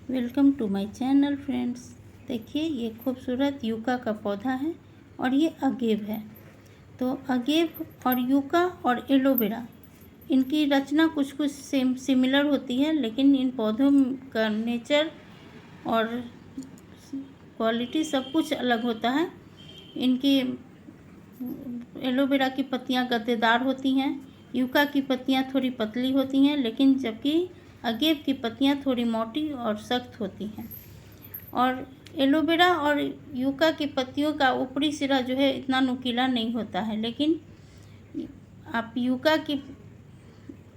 Welcome to my channel friends. देखिए ये खूबसूरत यूका का पौधा है और ये अगेव है। तो अगेव और यूका और एलोवेरा इनकी रचना कुछ कुछ सिमिलर होती है, लेकिन इन पौधों का नेचर और क्वालिटी सब कुछ अलग होता है। इनकी एलोवेरा की पत्तियां गद्देदार होती हैं, यूका की पत्तियां थोड़ी पतली होती हैं, लेकिन जबकि अगेव की पत्तियां थोड़ी मोटी और सख्त होती हैं। और एलोवेरा और यूका की पत्तियों का ऊपरी सिरा जो है इतना नुकीला नहीं होता है, लेकिन आप यूका की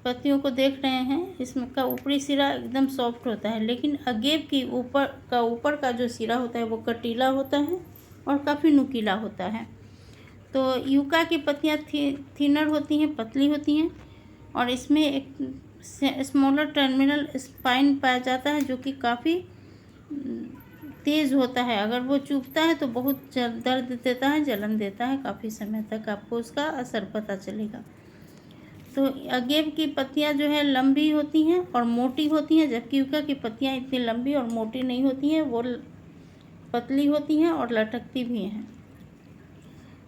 पत्तियों को देख रहे हैं, इसका ऊपरी सिरा एकदम सॉफ्ट होता है, लेकिन अगेव की ऊपर का जो सिरा होता है वो कटीला होता है और काफ़ी नुकीला होता है। तो यूका की पत्तियाँ थिनर होती हैं, पतली होती हैं, और इसमें एक स्मॉलर टर्मिनल स्पाइन पाया जाता है जो कि काफ़ी तेज़ होता है। अगर वो चुभता है तो बहुत दर्द देता है, जलन देता है, काफ़ी समय तक आपको उसका असर पता चलेगा। तो अगेव की पत्तियां जो है लंबी होती हैं और मोटी होती हैं, जबकि यूका की पत्तियां इतनी लंबी और मोटी नहीं होती हैं, वो पतली होती हैं और लटकती भी हैं।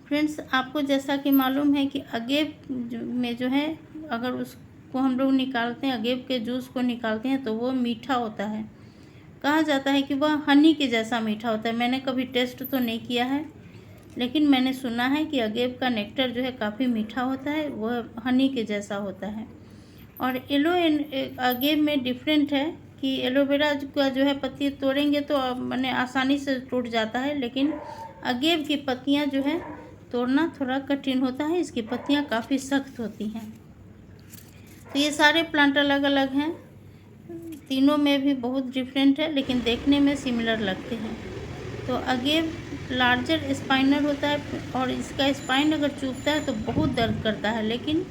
फ्रेंड्स, आपको जैसा कि मालूम है कि अगेव में जो है, अगर उसको हम लोग निकालते हैं, अगेव के जूस को निकालते हैं, तो वो मीठा होता है। कहा जाता है कि वह हनी के जैसा मीठा होता है। मैंने कभी टेस्ट तो नहीं किया है, लेकिन मैंने सुना है कि अगेव का नेक्टर जो है काफ़ी मीठा होता है, वह हनी के जैसा होता है। और अगेव में डिफरेंट है कि एलोवेरा का जो है पत्ती तोड़ेंगे तो मैंने आसानी से टूट जाता है, लेकिन अगेव की पत्तियां जो है तोड़ना थोड़ा कठिन होता है। इसकी पत्तियां काफ़ी सख्त होती हैं। तो ये सारे प्लांट अलग अलग हैं, तीनों में भी बहुत डिफरेंट है, लेकिन देखने में सिमिलर लगते हैं। तो अगेव लार्जर स्पाइनर होता है और इसका स्पाइन अगर चुभता है तो बहुत दर्द करता है, लेकिन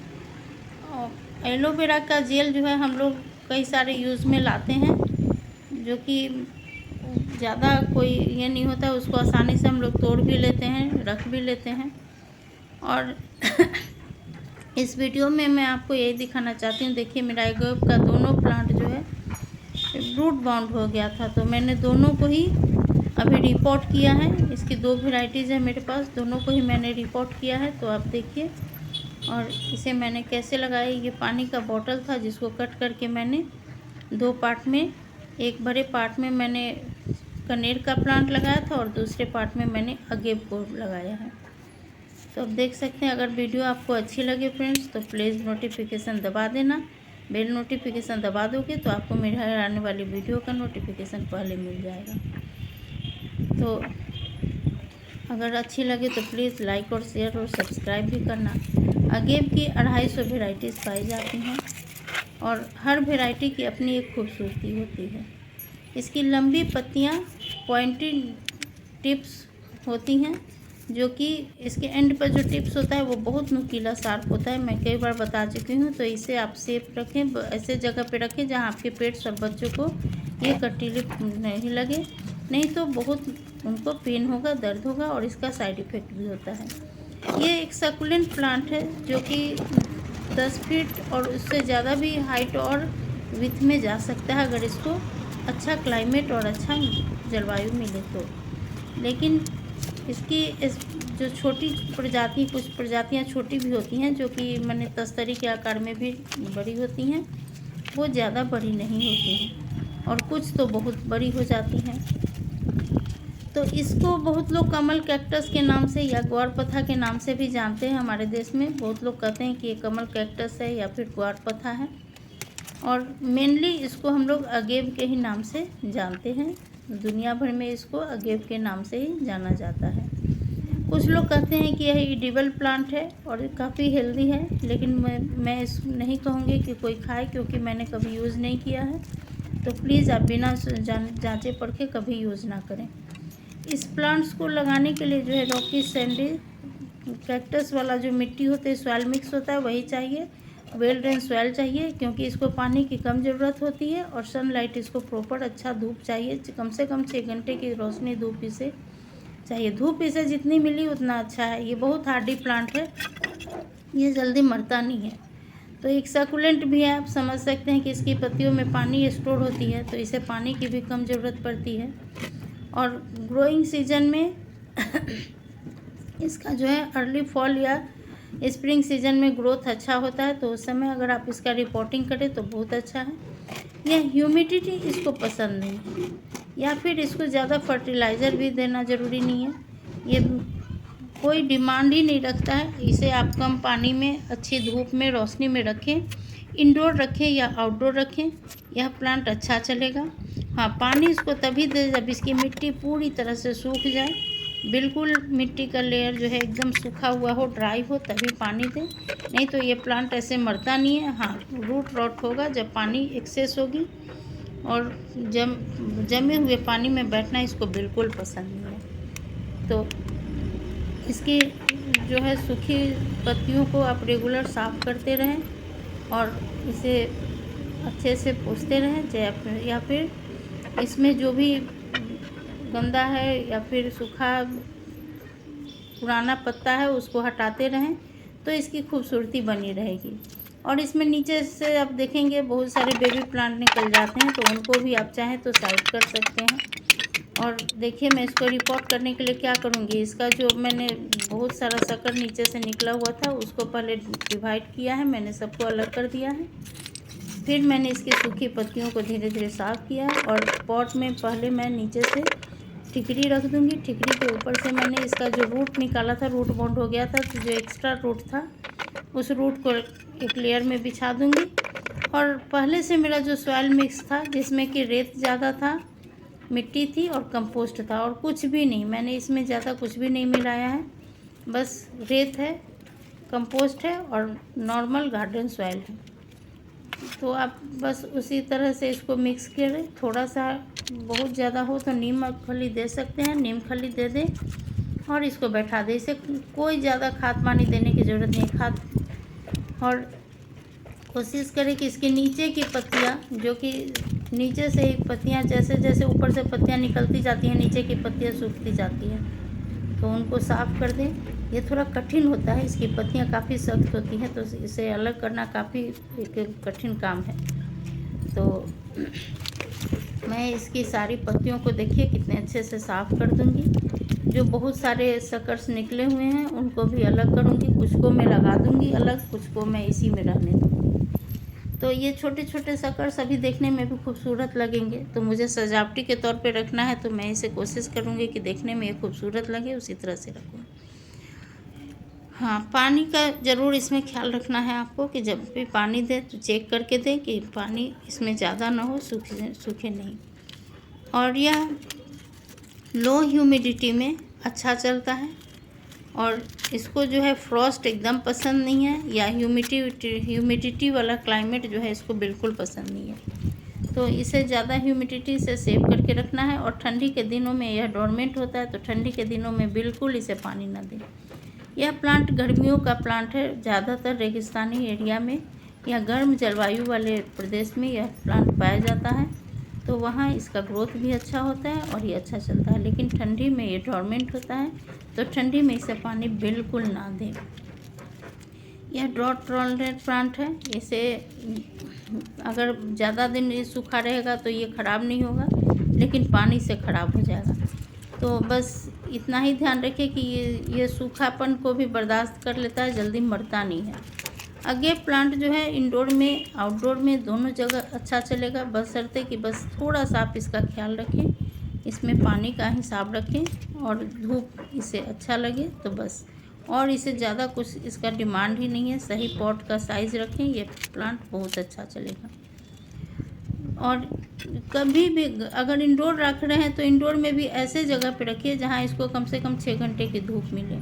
एलोवेरा का जेल जो है हम लोग कई सारे यूज़ में लाते हैं, जो कि ज़्यादा कोई ये नहीं होता है, उसको आसानी से हम लोग तोड़ भी लेते हैं, रख भी लेते हैं। और इस वीडियो में मैं आपको यही दिखाना चाहती हूँ। देखिए मेरा अगेव का दोनों प्लांट जो है रूट बाउंड हो गया था, तो मैंने दोनों को ही अभी रिपोर्ट किया है। इसकी दो वेराइटीज़ है मेरे पास, दोनों को ही मैंने रिपोर्ट किया है। तो आप देखिए, और इसे मैंने कैसे लगाया। ये पानी का बोतल था जिसको कट करके मैंने दो पार्ट में, एक बड़े पार्ट में मैंने कनेर का प्लांट लगाया था और दूसरे पार्ट में मैंने अगेव को लगाया है। तो आप देख सकते हैं। अगर वीडियो आपको अच्छी लगे फ्रेंड्स, तो प्लीज़ नोटिफिकेशन दबा देना। बेल नोटिफिकेशन दबा दोगे तो आपको मेरे आने वाली वीडियो का नोटिफिकेशन पहले मिल जाएगा। तो अगर अच्छी लगे तो प्लीज़ लाइक और शेयर और सब्सक्राइब भी करना। अगेव की 250 वेराइटीज़ पाई जाती हैं और हर वेराइटी की अपनी एक खूबसूरती होती है। इसकी लंबी पत्तियां पॉइंटी टिप्स होती हैं, जो कि इसके एंड पर जो टिप्स होता है वो बहुत नुकीला शार्प होता है। मैं कई बार बता चुकी हूँ। तो इसे आप सेफ रखें, ऐसे जगह पे रखें जहाँ आपके पेट्स और बच्चों को ये कटीले नहीं लगे, नहीं तो बहुत उनको पेन होगा, दर्द होगा, और इसका साइड इफ़ेक्ट भी होता है। ये एक सकुलेंट प्लांट है जो कि 10 फीट और उससे ज़्यादा भी हाइट और विथ में जा सकता है, अगर इसको अच्छा क्लाइमेट और अच्छा जलवायु मिले तो। लेकिन इसकी जो छोटी प्रजाति, कुछ प्रजातियां छोटी भी होती हैं जो कि मैंने तस्तरी के आकार में भी बड़ी होती हैं, वो ज़्यादा बड़ी नहीं होती हैं, और कुछ तो बहुत बड़ी हो जाती हैं। तो इसको बहुत लोग कमल कैक्टस के नाम से या ग्वारपथा के नाम से भी जानते हैं। हमारे देश में बहुत लोग कहते हैं कि ये कमल कैक्टस है या फिर ग्वारपथा है, और मेनली इसको हम लोग अगेव के ही नाम से जानते हैं। दुनिया भर में इसको अगेव के नाम से ही जाना जाता है। कुछ लोग कहते हैं कि यह एडिबल प्लांट है और काफ़ी हेल्दी है, लेकिन मैं इस नहीं कहूँगी कि कोई खाए, क्योंकि मैंने कभी यूज़ नहीं किया है। तो प्लीज़ आप बिना जांचे परखे कभी यूज़ ना करें। इस प्लांट्स को लगाने के लिए जो है रॉकी सैंडी कैक्टस वाला जो मिट्टी होता है, सॉइल मिक्स होता है, वही चाहिए। वेल ड्रेन सॉइल चाहिए, क्योंकि इसको पानी की कम ज़रूरत होती है, और सनलाइट इसको प्रॉपर अच्छा धूप चाहिए। कम से कम 6 घंटे की रोशनी धूप इसे चाहिए। धूप इसे जितनी मिली उतना अच्छा है। ये बहुत हार्डी प्लांट है, ये जल्दी मरता नहीं है। तो एक सकुलेंट भी है, आप समझ सकते हैं कि इसकी पत्तियों में पानी स्टोर होती है, तो इसे पानी की भी कम ज़रूरत पड़ती है। और ग्रोइंग सीजन में इसका जो है अर्ली फॉल या स्प्रिंग सीजन में ग्रोथ अच्छा होता है, तो उस समय अगर आप इसका रिपोर्टिंग करें तो बहुत अच्छा है। यह ह्यूमिडिटी इसको पसंद नहीं है, या फिर इसको ज़्यादा फर्टिलाइज़र भी देना ज़रूरी नहीं है। ये कोई डिमांड ही नहीं रखता है। इसे आप कम पानी में, अच्छी धूप में, रोशनी में रखें, इंडोर रखें या आउटडोर रखें, यह प्लांट अच्छा चलेगा। हाँ, पानी इसको तभी दें जब इसकी मिट्टी पूरी तरह से सूख जाए, बिल्कुल मिट्टी का लेयर जो है एकदम सूखा हुआ हो, ड्राई हो, तभी पानी दें, नहीं तो ये प्लांट ऐसे मरता नहीं है। हाँ, रूट रॉट होगा जब पानी एक्सेस होगी, और जमे हुए पानी में बैठना इसको बिल्कुल पसंद नहीं है। तो इसकी जो है सूखी पत्तियों को आप रेगुलर साफ़ करते रहें और इसे अच्छे से पोंछते रहें, या फिर इसमें जो भी गंदा है या फिर सूखा पुराना पत्ता है उसको हटाते रहें, तो इसकी खूबसूरती बनी रहेगी। और इसमें नीचे से आप देखेंगे बहुत सारे बेबी प्लांट निकल जाते हैं, तो उनको भी आप चाहें तो साइड कर सकते हैं। और देखिए, मैं इसको रिपोर्ट करने के लिए क्या करूँगी, इसका जो मैंने बहुत सारा शक्कर नीचे से निकला हुआ था उसको पहले डिवाइड किया है, मैंने सबको अलग कर दिया है। फिर मैंने इसकी सूखी पत्तियों को धीरे धीरे साफ़ किया है, और पॉट में पहले मैं नीचे से ठिकरी रख दूँगी। ठिकरी के ऊपर से मैंने इसका जो रूट निकाला था, रूट बाउंड हो गया था, तो जो एक्स्ट्रा रूट था उस रूट को एक लेयर में बिछा दूँगी। और पहले से मेरा जो सॉइल मिक्स था, जिसमें कि रेत ज़्यादा था, मिट्टी थी और कंपोस्ट था, और कुछ भी नहीं, मैंने इसमें ज़्यादा कुछ भी नहीं मिलाया है, बस रेत है, कंपोस्ट है और नॉर्मल गार्डन सॉइल है। तो आप बस उसी तरह से इसको मिक्स करें। थोड़ा सा बहुत ज़्यादा हो तो नीम खली दे सकते हैं, नीम खली दे दें और इसको बैठा दें। इसे कोई ज़्यादा खाद पानी देने की ज़रूरत नहीं। और कोशिश करें कि इसके नीचे की पत्तियाँ, जो कि नीचे से ही पत्तियाँ जैसे जैसे ऊपर से पत्तियाँ निकलती जाती हैं, नीचे की पत्तियाँ सूखती जाती हैं, तो उनको साफ़ कर दें। ये थोड़ा कठिन होता है, इसकी पत्तियाँ काफ़ी सख्त होती हैं, तो इसे अलग करना काफ़ी एक कठिन काम है। तो मैं इसकी सारी पत्तियों को देखिए कितने अच्छे से साफ़ कर दूँगी। जो बहुत सारे सकर्स निकले हुए हैं उनको भी अलग करूँगी, कुछ को मैं लगा दूँगी अलग, कुछ को मैं इसी में रहने दूँगी। तो ये छोटे छोटे सकर्स अभी देखने में भी खूबसूरत लगेंगे, तो मुझे सजावटी के तौर पे रखना है, तो मैं इसे कोशिश करूँगी कि देखने में ये खूबसूरत लगे, उसी तरह से रखूँ। हाँ, पानी का ज़रूर इसमें ख्याल रखना है आपको कि जब भी पानी दें तो चेक करके दें कि पानी इसमें ज़्यादा ना हो, सूखे नहीं। और यह लो ह्यूमिडिटी में अच्छा चलता है, और इसको जो है फ्रॉस्ट एकदम पसंद नहीं है, या ह्यूमिडिटी वाला क्लाइमेट जो है इसको बिल्कुल पसंद नहीं है। तो इसे ज़्यादा ह्यूमिडिटी से सेव करके रखना है। और ठंडी के दिनों में यह डोरमेंट होता है, तो ठंडी के दिनों में बिल्कुल इसे पानी ना दें। यह प्लांट गर्मियों का प्लांट है, ज़्यादातर रेगिस्तानी एरिया में या गर्म जलवायु वाले प्रदेश में यह प्लांट पाया जाता है, तो वहाँ इसका ग्रोथ भी अच्छा होता है और ये अच्छा चलता है। लेकिन ठंडी में ये डोरमेंट होता है, तो ठंडी में इसे पानी बिल्कुल ना दें। यह ड्रॉट टॉलरेंट प्लांट है, इसे अगर ज़्यादा दिन ये सूखा रहेगा तो ये ख़राब नहीं होगा, लेकिन पानी से ख़राब हो जाएगा। तो बस इतना ही ध्यान रखें कि ये सूखापन को भी बर्दाश्त कर लेता है, जल्दी मरता नहीं है। अगेव प्लांट जो है इंडोर में आउटडोर में दोनों जगह अच्छा चलेगा, बशर्ते कि बस थोड़ा सा आप इसका ख्याल रखें, इसमें पानी का हिसाब रखें और धूप इसे अच्छा लगे तो बस। और इसे ज़्यादा कुछ इसका डिमांड ही नहीं है, सही पॉट का साइज़ रखें, ये प्लांट बहुत अच्छा चलेगा। और कभी भी अगर इंडोर रख रहे हैं तो इंडोर में भी ऐसे जगह पे रखिए जहाँ इसको कम से कम 6 घंटे की धूप मिले।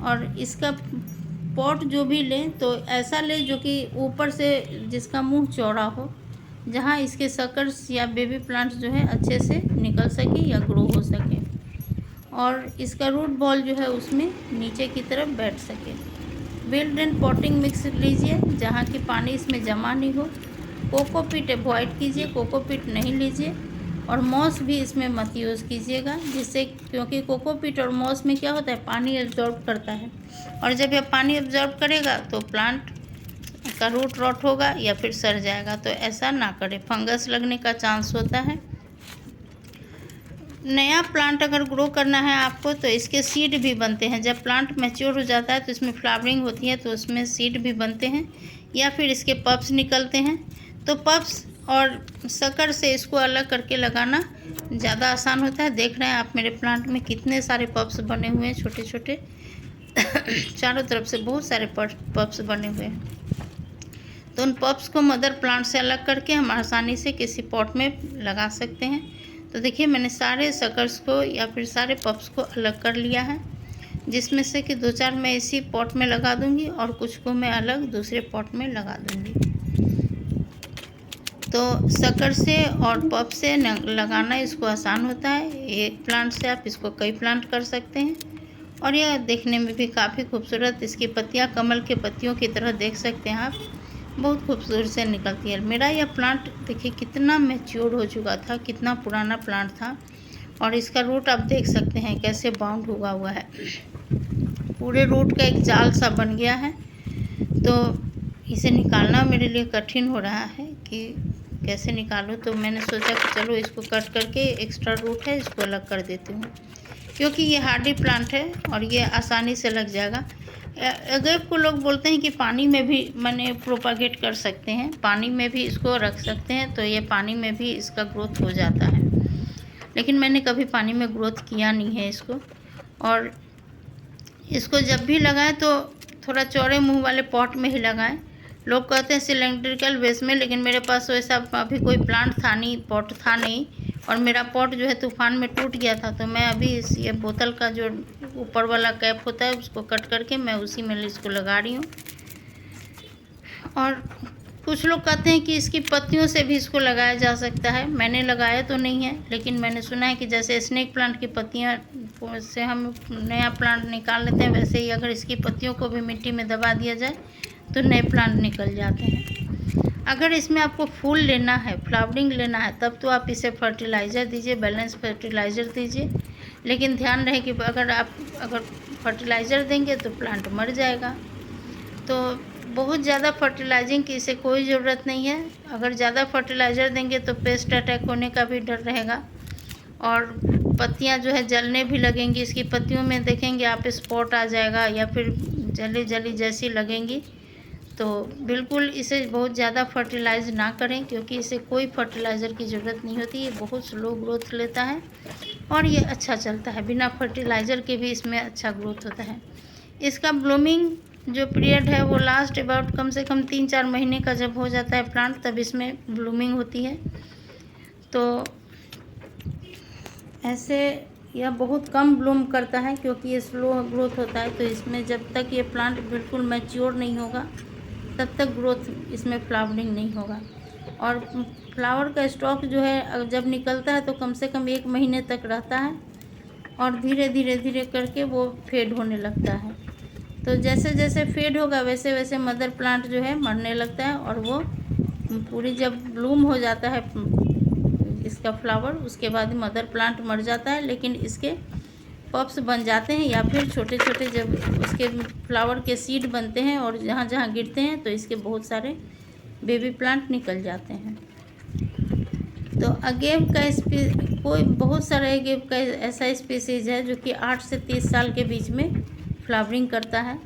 और इसका पॉट जो भी लें तो ऐसा लें जो कि ऊपर से जिसका मुंह चौड़ा हो, जहाँ इसके सकर्स या बेबी प्लांट्स जो है अच्छे से निकल सके या ग्रो हो सके, और इसका रूट बॉल जो है उसमें नीचे की तरफ बैठ सके। बिल्ड एंड पॉटिंग मिक्स लीजिए जहाँ की पानी इसमें जमा नहीं हो। कोकोपीट अवॉइड कीजिए, कोकोपीट नहीं लीजिए, और मॉस भी इसमें मत यूज़ कीजिएगा, जिससे क्योंकि कोकोपीट और मॉस में क्या होता है, पानी एब्जॉर्ब करता है, और जब यह पानी एब्जॉर्ब करेगा तो प्लांट इसका रूट रॉट होगा या फिर सड़ जाएगा। तो ऐसा ना करें, फंगस लगने का चांस होता है। नया प्लांट अगर ग्रो करना है आपको तो इसके सीड भी बनते हैं। जब प्लांट मैच्योर हो जाता है तो इसमें फ्लावरिंग होती है, तो उसमें सीड भी बनते हैं या फिर इसके पप्स निकलते हैं। तो पप्स और शक्कर से इसको अलग करके लगाना ज़्यादा आसान होता है। देख रहे हैं आप मेरे प्लांट में कितने सारे पप्स बने हुए हैं, छोटे छोटे चारों तरफ से बहुत सारे पप्स बने हुए हैं। तो उन पप्स को मदर प्लांट से अलग करके हम आसानी से किसी पॉट में लगा सकते हैं। तो देखिए मैंने सारे शकर्स को या फिर सारे पप्स को अलग कर लिया है, जिसमें से कि 2-4 मैं इसी पॉट में लगा दूंगी और कुछ को मैं अलग दूसरे पॉट में लगा दूंगी। तो शक्कर से और पप से लगाना इसको आसान होता है। एक प्लांट से आप इसको कई प्लांट कर सकते हैं और यह देखने में भी काफ़ी खूबसूरत, इसकी पत्तियां कमल के पत्तियों की तरह देख सकते हैं आप, बहुत खूबसूरत से निकलती है। मेरा यह प्लांट देखिए कितना मैच्योर हो चुका था, कितना पुराना प्लांट था और इसका रूट आप देख सकते हैं कैसे बाउंड हुआ है। पूरे रूट का एक जाल सा बन गया है। तो इसे निकालना मेरे लिए कठिन हो रहा है कि कैसे निकालूं। तो मैंने सोचा कि चलो इसको कट करके एक्स्ट्रा रूट है इसको अलग कर देती हूँ, क्योंकि ये हार्डी प्लांट है और ये आसानी से लग जाएगा। अगेव को लोग बोलते हैं कि पानी में भी मैंने प्रोपागेट कर सकते हैं, पानी में भी इसको रख सकते हैं, तो ये पानी में भी इसका ग्रोथ हो जाता है। लेकिन मैंने कभी पानी में ग्रोथ किया नहीं है इसको। और इसको जब भी लगाएं तो थोड़ा चौड़े मुंह वाले पॉट में ही लगाएं। लोग कहते हैं सिलेंड्रिकल बेस में, लेकिन मेरे पास वैसा अभी कोई प्लांट था नहीं, पॉट था नहीं, और मेरा पॉट जो है तूफान में टूट गया था। तो मैं अभी इस ये बोतल का जो ऊपर वाला कैप होता है उसको कट करके मैं उसी में इसको लगा रही हूँ। और कुछ लोग कहते हैं कि इसकी पत्तियों से भी इसको लगाया जा सकता है। मैंने लगाया तो नहीं है, लेकिन मैंने सुना है कि जैसे स्नेक प्लांट की पत्तियाँ से हम नया प्लांट निकाल लेते हैं, वैसे ही अगर इसकी पत्तियों को भी मिट्टी में दबा दिया जाए तो नए प्लांट निकल जाते हैं। अगर इसमें आपको फूल लेना है, फ्लावरिंग लेना है, तब तो आप इसे फर्टिलाइज़र दीजिए, बैलेंस फर्टिलाइज़र दीजिए। लेकिन ध्यान रहे कि अगर फर्टिलाइज़र देंगे तो प्लांट मर जाएगा। तो बहुत ज़्यादा फर्टिलाइजिंग की इसे कोई ज़रूरत नहीं है। अगर ज़्यादा फर्टिलाइज़र देंगे तो पेस्ट अटैक होने का भी डर रहेगा और पत्तियां जो है जलने भी लगेंगी। इसकी पत्तियों में देखेंगे आप स्पॉट आ जाएगा या फिर जली जली जैसी लगेंगी। तो बिल्कुल इसे बहुत ज़्यादा फर्टिलाइज़ ना करें, क्योंकि इसे कोई फर्टिलाइज़र की ज़रूरत नहीं होती। ये बहुत स्लो ग्रोथ लेता है और ये अच्छा चलता है, बिना फर्टिलाइज़र के भी इसमें अच्छा ग्रोथ होता है। इसका ब्लूमिंग जो पीरियड है वो लास्ट अबाउट कम से कम 3-4 महीने का जब हो जाता है प्लांट, तब इसमें ब्लूमिंग होती है। तो ऐसे यह बहुत कम ब्लूम करता है क्योंकि ये स्लो ग्रोथ होता है। तो इसमें जब तक ये प्लांट बिल्कुल मैच्योर नहीं होगा तब तक ग्रोथ इसमें फ्लावरिंग नहीं होगा। और फ्लावर का स्टॉक जो है जब निकलता है तो कम से कम 1 महीने तक रहता है और धीरे धीरे करके वो फेड होने लगता है। तो जैसे जैसे फेड होगा वैसे वैसे मदर प्लांट जो है मरने लगता है और वो पूरी जब ब्लूम हो जाता है इसका फ्लावर, उसके बाद मदर प्लांट मर जाता है। लेकिन इसके पप्स बन जाते हैं या फिर छोटे छोटे जब उसके फ्लावर के सीड बनते हैं और जहाँ जहाँ गिरते हैं तो इसके बहुत सारे बेबी प्लांट निकल जाते हैं। तो अगेव का कोई बहुत सारे अगेव का ऐसा स्पीसीज है जो कि 8 से 30 साल के बीच में फ्लावरिंग करता है।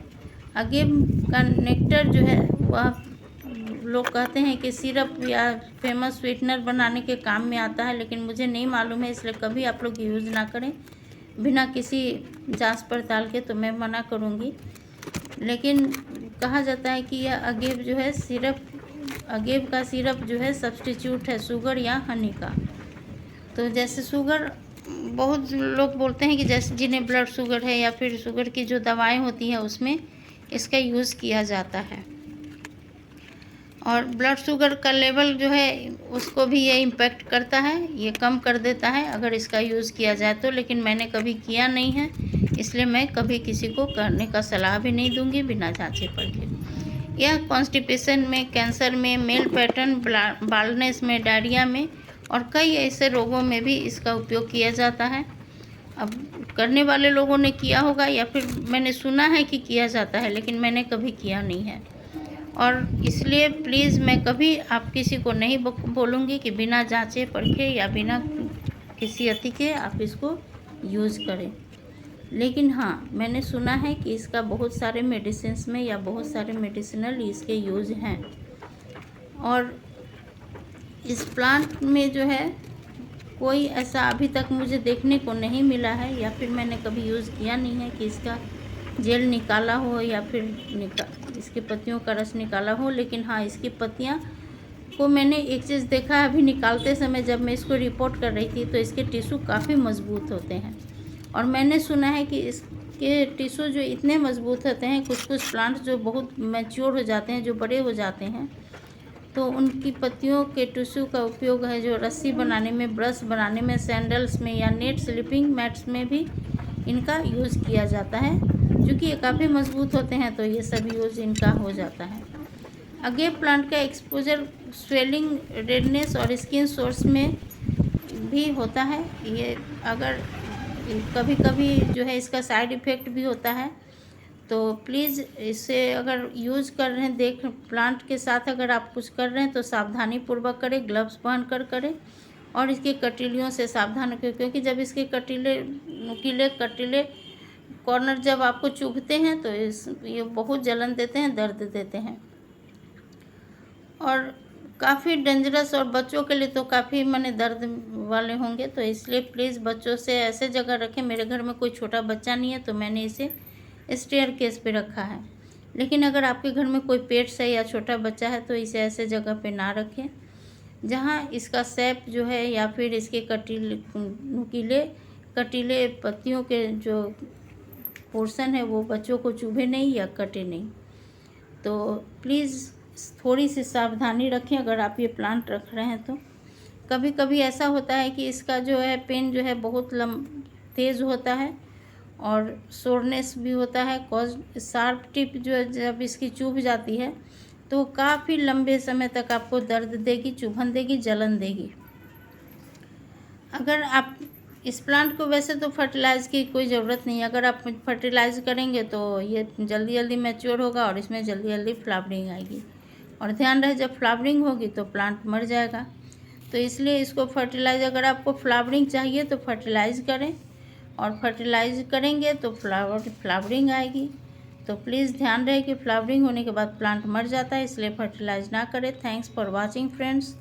अगेव का नेक्टर जो है वह लोग कहते हैं कि सिरप या फेमस स्वीटनर बनाने के काम में आता है, लेकिन मुझे नहीं मालूम है, इसलिए कभी आप लोग यूज़ ना करें बिना किसी जांच पड़ताल के, तो मैं मना करूँगी। लेकिन कहा जाता है कि यह अगेव जो है अगेव का सिरप जो है सब्स्टिट्यूट है शुगर या हनी का। तो जैसे शुगर, बहुत लोग बोलते हैं कि जैसे जिन्हें ब्लड शुगर है या फिर शुगर की जो दवाएं होती हैं उसमें इसका यूज़ किया जाता है और ब्लड शुगर का लेवल जो है उसको भी ये इम्पेक्ट करता है, ये कम कर देता है अगर इसका यूज़ किया जाए तो। लेकिन मैंने कभी किया नहीं है, इसलिए मैं कभी किसी को करने का सलाह भी नहीं दूंगी बिना जांचे परखे। यह कॉन्स्टिपेशन में, कैंसर में, मेल पैटर्न बाल्डनेस में, डायरिया में और कई ऐसे रोगों में भी इसका उपयोग किया जाता है। अब करने वाले लोगों ने किया होगा या फिर मैंने सुना है कि किया जाता है, लेकिन मैंने कभी किया नहीं है। और इसलिए प्लीज़ मैं कभी आप किसी को नहीं बोलूँगी कि बिना जांचे परखे या बिना किसी अति के आप इसको यूज़ करें। लेकिन हाँ, मैंने सुना है कि इसका बहुत सारे मेडिसिन्स में या बहुत सारे मेडिसिनल इसके यूज़ हैं। और इस प्लांट में जो है कोई ऐसा अभी तक मुझे देखने को नहीं मिला है या फिर मैंने कभी यूज़ किया नहीं है कि इसका जेल निकाला हो या फिर इसके पत्तियों का रस निकाला हो। लेकिन हाँ, इसकी पत्तियाँ को मैंने एक चीज़ देखा है अभी निकालते समय, जब मैं इसको रिपोर्ट कर रही थी तो इसके टिश्यू काफ़ी मज़बूत होते हैं। और मैंने सुना है कि इसके टिश्यू जो इतने मज़बूत होते हैं, कुछ कुछ प्लांट्स जो बहुत मैच्योर हो जाते हैं, जो बड़े हो जाते हैं, तो उनकी पत्तियों के टिश्यू का उपयोग है जो रस्सी बनाने में, ब्रश बनाने में, सैंडल्स में या नेट स्लीपिंग मैट्स में भी इनका यूज़ किया जाता है। क्योंकि ये काफ़ी मज़बूत होते हैं तो ये सब यूज़ इनका हो जाता है। अगेव प्लांट का एक्सपोजर स्वेलिंग, रेडनेस और स्किन सोर्स में भी होता है। ये अगर कभी कभी जो है इसका साइड इफ़ेक्ट भी होता है, तो प्लीज़ इसे अगर यूज़ कर रहे हैं, प्लांट के साथ अगर आप कुछ कर रहे हैं तो सावधानी पूर्वक करें, ग्लव्स पहन कर करें और इसके कटीलियों से सावधान रखें। क्योंकि जब इसके कटीले कॉर्नर जब आपको चुभते हैं तो ये बहुत जलन देते हैं, दर्द देते हैं और काफ़ी डेंजरस, और बच्चों के लिए तो काफ़ी माने दर्द वाले होंगे। तो इसलिए प्लीज़ बच्चों से ऐसे जगह रखें। मेरे घर में कोई छोटा बच्चा नहीं है तो मैंने इसे स्टेयर केस पे रखा है। लेकिन अगर आपके घर में कोई पेट्स है या छोटा बच्चा है तो इसे ऐसे जगह पे ना रखें जहाँ इसका सैप जो है या फिर इसके कटीले पत्तियों के जो पोर्शन है वो बच्चों को चुभे नहीं या कटे नहीं। तो प्लीज़ थोड़ी सी सावधानी रखें अगर आप ये प्लांट रख रहे हैं तो। कभी कभी ऐसा होता है कि इसका जो है पेन जो है बहुत तेज़ होता है और सोरनेस भी होता है। शार्प टिप जो जब इसकी चुभ जाती है तो काफ़ी लंबे समय तक आपको दर्द देगी, चुभन देगी, जलन देगी। अगर आप इस प्लांट को, वैसे तो फर्टिलाइज़ की कोई ज़रूरत नहीं है। अगर आप फर्टिलाइज़ करेंगे तो ये जल्दी जल्दी मैच्योर होगा और इसमें जल्दी जल्दी फ्लावरिंग आएगी। और ध्यान रहे जब फ्लावरिंग होगी तो प्लांट मर जाएगा। तो इसलिए इसको फर्टिलाइज़, अगर आपको फ्लावरिंग चाहिए तो फर्टिलाइज़ करें और फर्टिलाइज़ करेंगे तो फ्लावरिंग आएगी। तो प्लीज़ ध्यान रहे कि फ्लावरिंग होने के बाद प्लांट मर जाता है, इसलिए फर्टिलाइज़ ना करें। Thanks for watching friends.